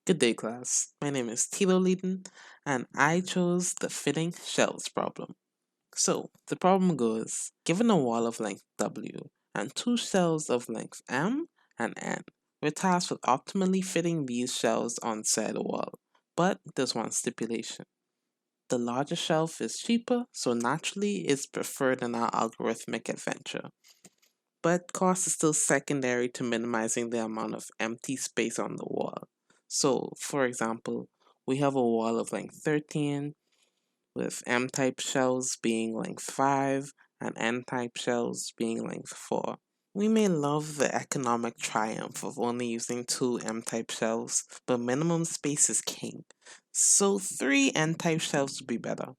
Good day, class. My name is Tilo Leeden, and I chose the fitting shelves problem. So, the problem goes given a wall of length W and two shelves of length M and N, we're tasked with optimally fitting these shelves on said wall. But there's one stipulation. The larger shelf is cheaper, so naturally it's preferred in our algorithmic adventure. But cost is still secondary to minimizing the amount of empty space on the wall. So, for example, we have a wall of length 13 with M type shells being length 5 and N type shells being length 4. We may love the economic triumph of only using two M type shells, but minimum space is king. So, three N type shells would be better.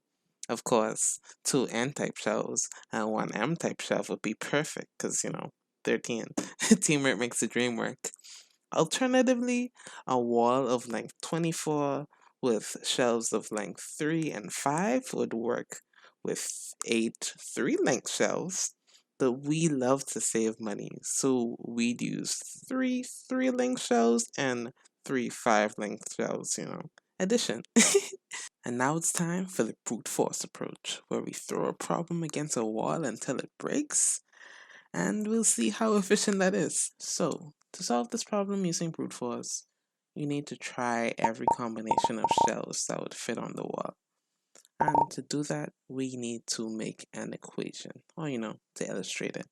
Of course, two N-type shells and one M-type shelf would be perfect because, 13. Teamwork makes the dream work. Alternatively, a wall of length 24 with shelves of length 3 and 5 would work with 8 3-length shelves. But we love to save money, so we'd use 3 3-length shelves and 3 5-length shelves, Addition. And now it's time for the brute force approach, where we throw a problem against a wall until it breaks, and we'll see how efficient that is. So, to solve this problem using brute force, you need to try every combination of shells that would fit on the wall. And to do that, we need to make an equation, or to illustrate it.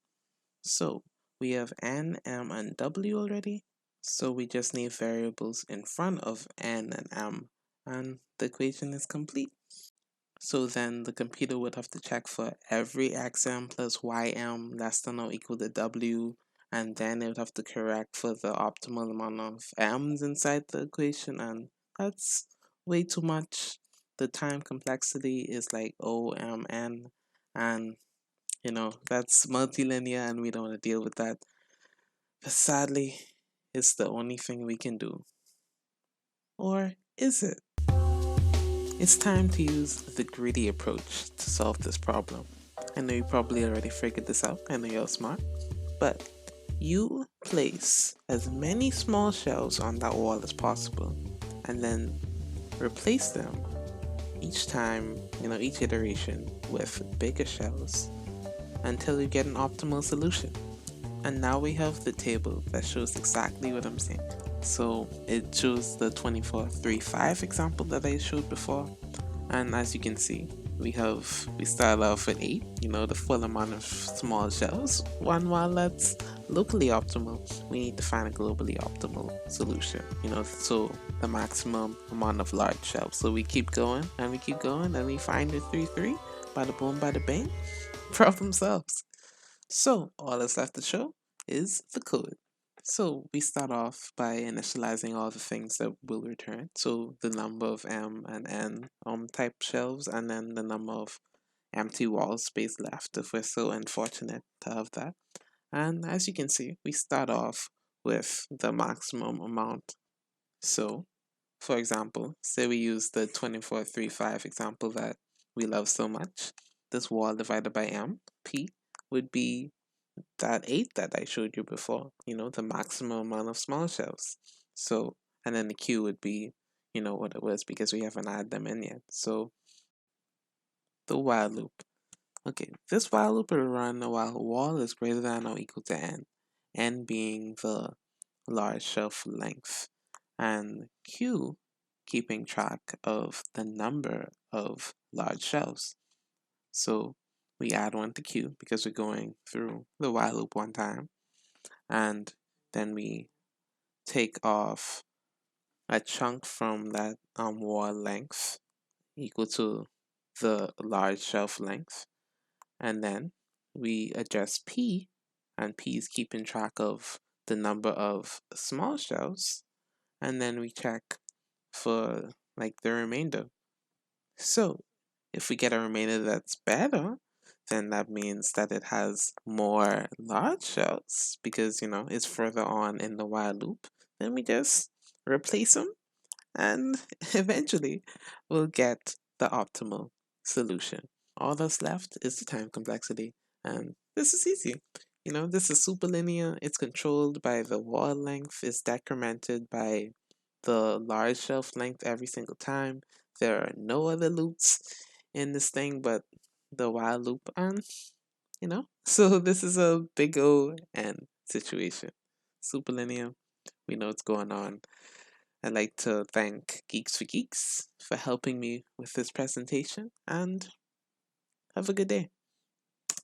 So, we have n, m, and w already, so we just need variables in front of n and m, and the equation is complete. So then the computer would have to check for every xm plus ym less than or equal to w, and then it would have to correct for the optimal amount of m's inside the equation, and that's way too much. The time complexity is like OMN, and that's multilinear, and we don't want to deal with that. But sadly, it's the only thing we can do. Or is it? It's time to use the greedy approach to solve this problem. I know you probably already figured this out, I know you're smart, but you place as many small shells on that wall as possible and then replace them each time, each iteration with bigger shells until you get an optimal solution. And now we have the table that shows exactly what I'm saying. So it shows the 24-3-5 example that I showed before. And as you can see, we start off with 8, the full amount of small shells. While that's locally optimal, we need to find a globally optimal solution, so the maximum amount of large shells. So we keep going and we keep going and we find the 3-3, bada boom, bada bang, problem solves. So all that's left to show is the code. So we start off by initializing all the things that will return. So the number of M and N type shelves, and then the number of empty wall space left if we're so unfortunate to have that. And as you can see, we start off with the maximum amount. So, for example, say we use the 24-3-5 example that we love so much. This wall divided by M, P, would be that 8 that I showed you before, the maximum amount of small shells. So, and then the Q would be, what it was because we haven't added them in yet. So, the while loop. Okay, this while loop will run while wall is greater than or equal to n being the large shelf length, and Q keeping track of the number of large shelves. So we add 1 to Q because we're going through the while loop one time, and then we take off a chunk from that wall length equal to the large shelf length, and then we adjust P, and P is keeping track of the number of small shelves, and then we check for like the remainder. So if we get a remainder that's better, then that means that it has more large shells because it's further on in the while loop. Then we just replace them, and eventually we'll get the optimal solution. All that's left is the time complexity, and this is easy. This is super linear. It's controlled by the wall length. It's decremented by the large shelf length every single time. There are no other loops in this thing but the while loop, and so this is a big O and situation. Superlinear, we know what's going on. I'd like to thank Geeks for Geeks for helping me with this presentation, and have a good day.